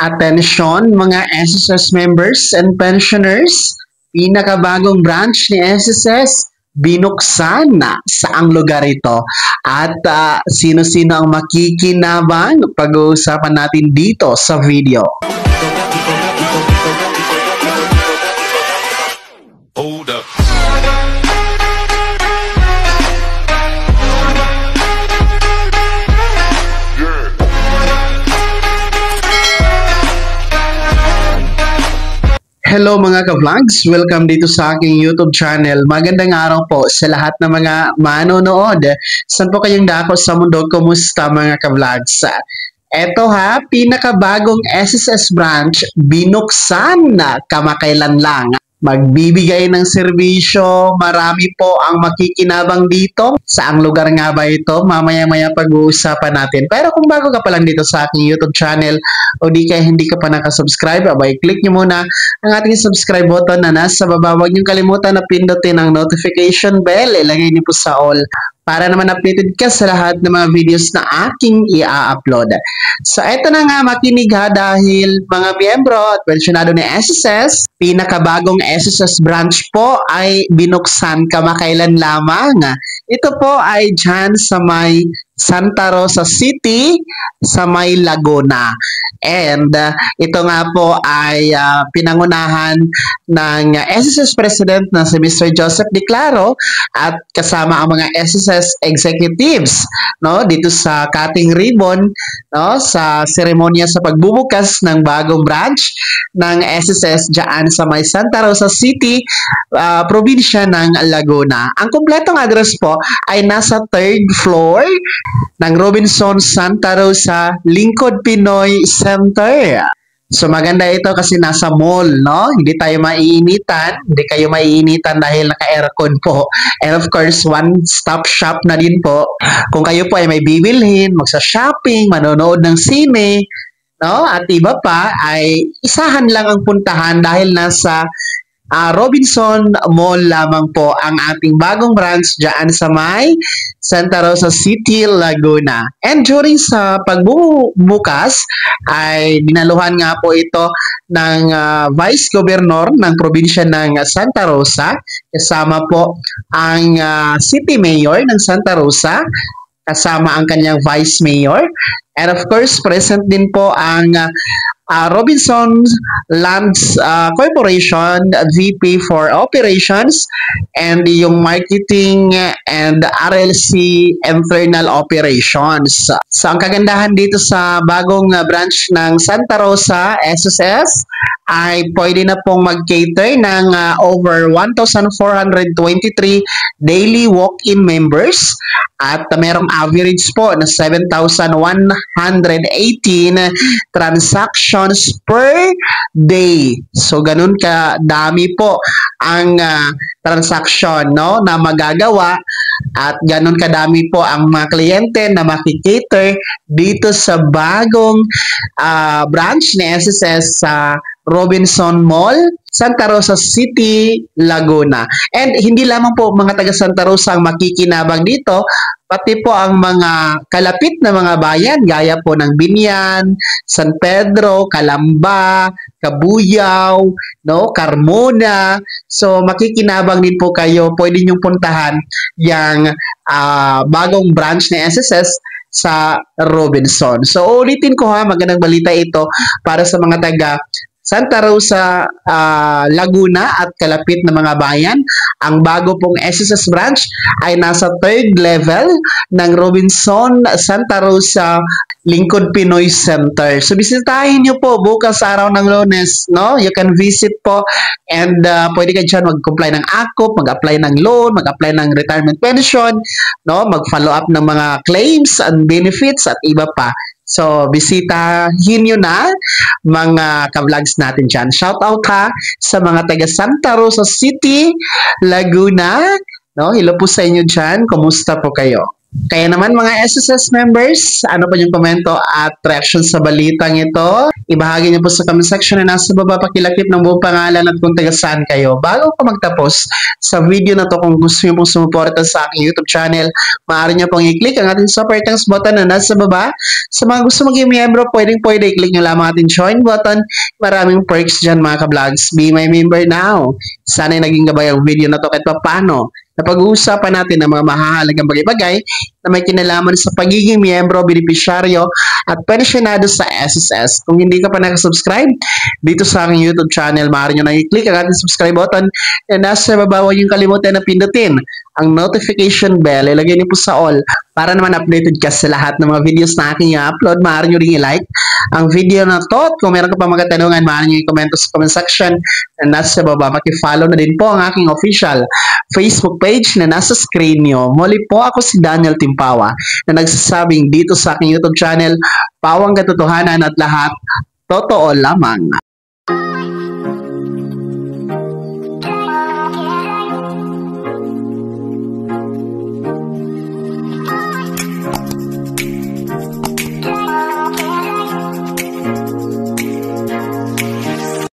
Attention mga SSS members and pensioners, pinakabagong branch ni SSS, binuksan na saang lugar ito. At sino-sino ang makikinabang, pag-uusapan natin dito sa video. Hold up. Hello mga ka-vlogs! Welcome dito sa aking YouTube channel. Magandang araw po sa lahat ng mga manonood. Saan po kayong dako sa mundo? Kumusta mga ka-vlogs? Eto pinakabagong SSS branch, binuksan na kamakailan lang. Magbibigay ng serbisyo, marami po ang makikinabang dito. Saang lugar nga ba ito? Mamaya-maya pag-uusapan natin. Pero kung bago ka pa lang dito sa aking YouTube channel o di kaya hindi ka pa nakasubscribe, abay click nyo muna ang ating subscribe button na nasa baba. Huwag nyo kalimutan na pindutin ang notification bell. Ilagay nyo po sa all para naman updated ka sa lahat ng mga videos na aking i-upload. So, eto na nga, makinig dahil mga miyembro at pensyonado ni SSS, pinakabagong SSS branch po ay binuksan kamakailan lamang. Ito po ay dyan sa may Santa Rosa City, sa may Laguna. And ito nga po ay pinangunahan ng SSS President na si Mr. Joseph Declaro at kasama ang mga SSS executives, no, dito sa cutting ribbon, no, sa seremonya sa pagbubukas ng bagong branch ng SSS diyan sa may Santa Rosa City, probinsya ng Laguna. Ang kumpletong address po ay nasa 3rd floor ng Robinson Santa Rosa Lingkod Pinoy Center. So maganda ito kasi nasa mall, no? Hindi tayo maiinitan, hindi kayo maiinitan dahil naka-aircon po. And of course, one-stop shop na din po. Kung kayo po ay may bibilhin, magsa-shopping, manonood ng sine, no? At iba pa ay isahan lang ang puntahan dahil nasa Robinson Mall lamang po ang ating bagong branch dyan sa may Santa Rosa City, Laguna. And during sa pagbubukas ay dinaluhan nga po ito ng Vice Governor ng probinsya ng Santa Rosa. Kasama po ang City Mayor ng Santa Rosa, kasama ang kanyang Vice Mayor. And of course, present din po ang Robinson Lands Corporation VP for Operations and yung Marketing and RLC Internal Operations. So ang kagandahan dito sa bagong branch ng Santa Rosa SSS ay pwede na pong mag-cater ng over 1,423 daily walk-in members at merong average po na 7,118 transactions per day. So ganun ka dami po ang transaction, no, na magagawa at ganun kadami po ang mga kliyente na makikater dito sa bagong branch ni SSS sa Robinson Mall, Santa Rosa City, Laguna. And hindi lamang po mga taga Santa Rosa ang makikinabang dito, pati po ang mga kalapit na mga bayan gaya po ng Binyan, San Pedro, Calamba, Cabuyao, no, Carmona. So makikinabang din po kayo, pwede niyong puntahan yung bagong branch ni SSS sa Robinson. So ulitin ko magandang balita ito para sa mga taga Santa Rosa, Laguna at kalapit na mga bayan. Ang bago pong SSS branch ay nasa 3rd level ng Robinson Santa Rosa Lingkod Pinoy Center. So bisitahin niyo po bukas araw ng Lunes, no? You can visit po and pwede ka dyan mag-comply ng AKOP, mag-apply ng loan, mag-apply ng retirement pension, no? Mag-follow up ng mga claims and benefits at iba pa. So, bisitahin nyo na mga ka-vlogs natin dyan. Shout out sa mga taga Santa Rosa City, Laguna. No? Hello po sa inyo dyan. Kumusta po kayo? Kaya naman mga SSS members, ano po yung komento at reaction sa balitang ito? Ibahagi niyo po sa comment section na nasa baba, pakilakip ng buong pangalan at kung taga saan kayo. Bago ko magtapos sa video na to, kung gusto niyo pong sumuporta sa aking YouTube channel, maaari niyo pong i-click ang ating super thanks button na nasa baba. Sa mga gusto maging miyembro, pwede i-click niyo lamang ating join button. Maraming perks dyan mga ka-vlogs. Be my member now. Sana'y naging gabay ang video na to kahit paano. Napag-uusapan natin ang mga mahahalagang bagay-bagay na may kinalaman sa pagiging miyembro, benepisyaryo at pensyonado sa SSS. Kung hindi ka pa nakasubscribe dito sa aking YouTube channel, maaari nyo na i-click ang ating subscribe button na nasa baba. Huwag yung kalimutan na pindutin ang notification bell. Ilagay niyo po sa all para naman updated ka sa lahat ng mga videos na aking i-upload. Maaari nyo rin i-like ang video na to. At kung meron ka pa mga katanungan, maaari nyo i-comment sa comment section na nasa baba. Maki-follow na din po ang aking official Facebook page na nasa screen nyo. Muli po, ako si Daniel Timpawa na nagsasabing dito sa aking YouTube channel, pawang katotohanan at lahat totoo lamang.